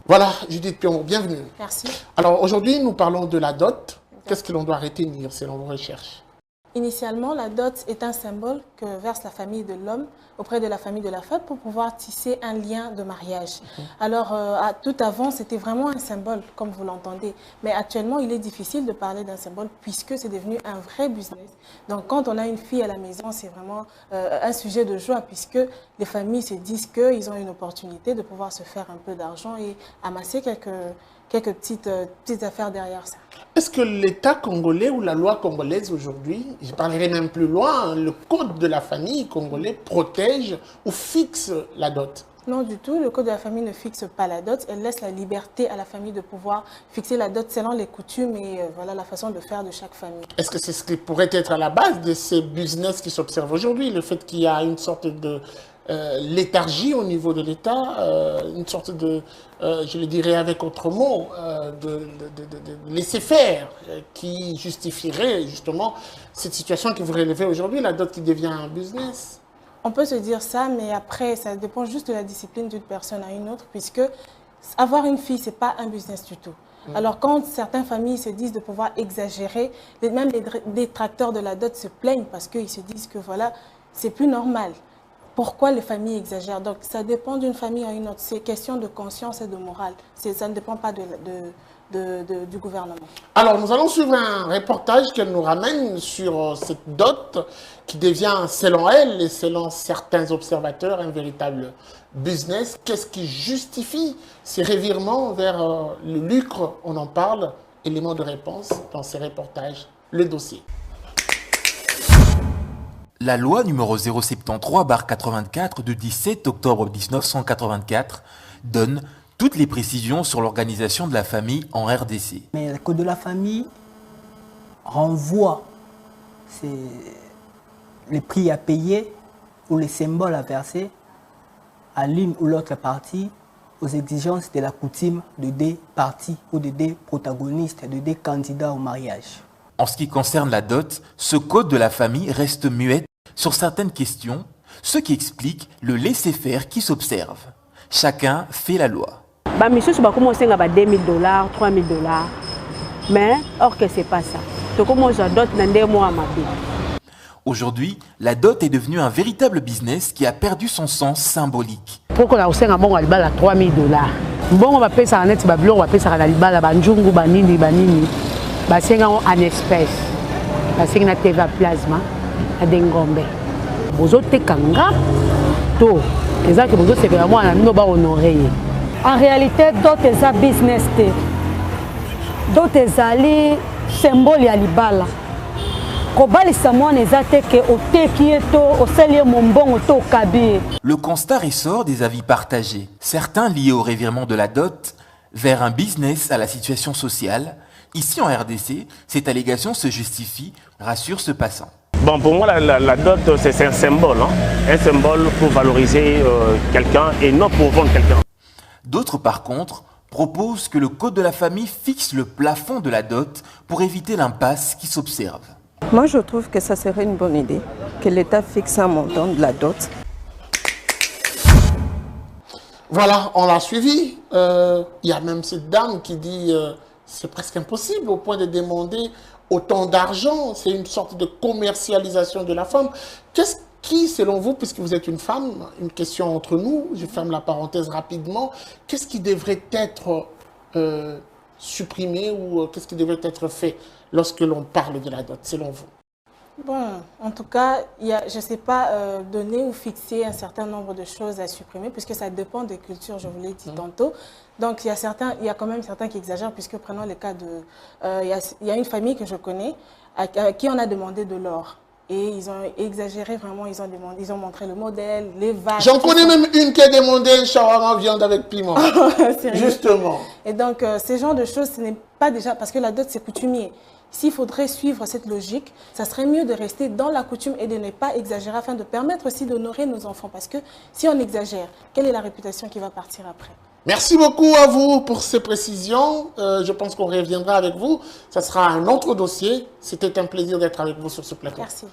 Voilà, Judith Pion, bienvenue. Merci. Alors aujourd'hui, nous parlons de la dot. Qu'est-ce que l'on doit retenir selon vos recherches? Initialement, la dot est un symbole que verse la famille de l'homme auprès de la famille de la femme pour pouvoir tisser un lien de mariage. Alors, tout avant, c'était vraiment un symbole, comme vous l'entendez. Mais actuellement, il est difficile de parler d'un symbole puisque c'est devenu un vrai business. Donc, quand on a une fille à la maison, c'est vraiment un sujet de joie puisque les familles se disent qu'ils ont une opportunité de pouvoir se faire un peu d'argent et amasser quelques petites affaires derrière ça. Est-ce que l'État congolais ou la loi congolaise aujourd'hui, je parlerai même plus loin, le code de la famille congolais protège ou fixe la dot? Non du tout, le code de la famille ne fixe pas la dot, elle laisse la liberté à la famille de pouvoir fixer la dot selon les coutumes et voilà la façon de faire de chaque famille. Est-ce que c'est ce qui pourrait être à la base de ces business qui s'observent aujourd'hui, le fait qu'il y a une sorte de léthargie au niveau de l'État, une sorte de, je le dirais avec autre mot, de laisser-faire qui justifierait justement cette situation que vous relevez aujourd'hui, la dot qui devient un business? On peut se dire ça, mais après, ça dépend juste de la discipline d'une personne à une autre, puisque avoir une fille, ce n'est pas un business du tout. Alors, quand certaines familles se disent de pouvoir exagérer, même les détracteurs de la dot se plaignent parce qu'ils se disent que voilà, c'est plus normal. Pourquoi les familles exagèrent? Donc, ça dépend d'une famille à une autre. C'est question de conscience et de morale. Ça ne dépend pas du gouvernement. Alors, nous allons suivre un reportage qu'elle nous ramène sur cette dot qui devient, selon elle et selon certains observateurs, un véritable business. Qu'est-ce qui justifie ces revirements vers le lucre? On en parle. Élément de réponse dans ces reportages. Le dossier. La loi numéro 073/84 du 17 octobre 1984 donne toutes les précisions sur l'organisation de la famille en RDC. Mais le code de la famille renvoie les prix à payer ou les symboles à verser à l'une ou l'autre partie aux exigences de la coutume de deux parties ou de deux protagonistes, de deux candidats au mariage. En ce qui concerne la dot, ce code de la famille reste muet sur certaines questions, ce qui explique le laisser-faire qui s'observe. Chacun fait la loi. Monsieur, je vais commencer à $2 000, $3 000. Mais, or que ce n'est pas ça. Tu commences à dot dans 2 mois à ma vie. Aujourd'hui, la dot est devenue un véritable business qui a perdu son sens symbolique. Pourquoi on a un bon alibala $3 000? Bon, on va payer ça en net, on va payer ça en alibala, banjungu, banini, c'est en espèces. C'est une TV plasma. En réalité, d'autres business, d'autres alliés symbole à l'ibala. Le constat ressort des avis partagés, certains liés au revirement de la dot vers un business à la situation sociale. Ici en RDC, cette allégation se justifie, rassure ce passant. Bon, pour moi, la dot, c'est un symbole. Un symbole pour valoriser quelqu'un et non pour vendre quelqu'un. D'autres, par contre, proposent que le code de la famille fixe le plafond de la dot pour éviter l'impasse qui s'observe. Moi, je trouve que ça serait une bonne idée, que l'État fixe un montant de la dot. Voilà, on l'a suivi. Il y a même cette dame qui dit c'est presque impossible au point de demander autant d'argent. C'est une sorte de commercialisation de la femme. Qu'est-ce qui, selon vous, puisque vous êtes une femme, une question entre nous, je ferme la parenthèse rapidement, qu'est-ce qui devrait être supprimé ou qu'est-ce qui devrait être fait lorsque l'on parle de la dot, selon vous? Bon, en tout cas, je ne sais pas donner ou fixer un certain nombre de choses à supprimer puisque ça dépend des cultures, je vous l'ai dit tantôt. Donc, il y a quand même certains qui exagèrent puisque prenons le cas de... il y a une famille que je connais à qui on a demandé de l'or. Et ils ont exagéré vraiment, ils ont montré le modèle, les vaches. J'en connais même une qui a demandé un shawarma viande avec piment. Justement. Et donc, ces genres de choses, ce n'est pas déjà... Parce que la dot, c'est coutumier. S'il faudrait suivre cette logique, ça serait mieux de rester dans la coutume et de ne pas exagérer afin de permettre aussi d'honorer nos enfants. Parce que si on exagère, quelle est la réputation qui va partir après? Merci beaucoup à vous pour ces précisions. Je pense qu'on reviendra avec vous. Ça sera un autre dossier. C'était un plaisir d'être avec vous sur ce plateau. Merci.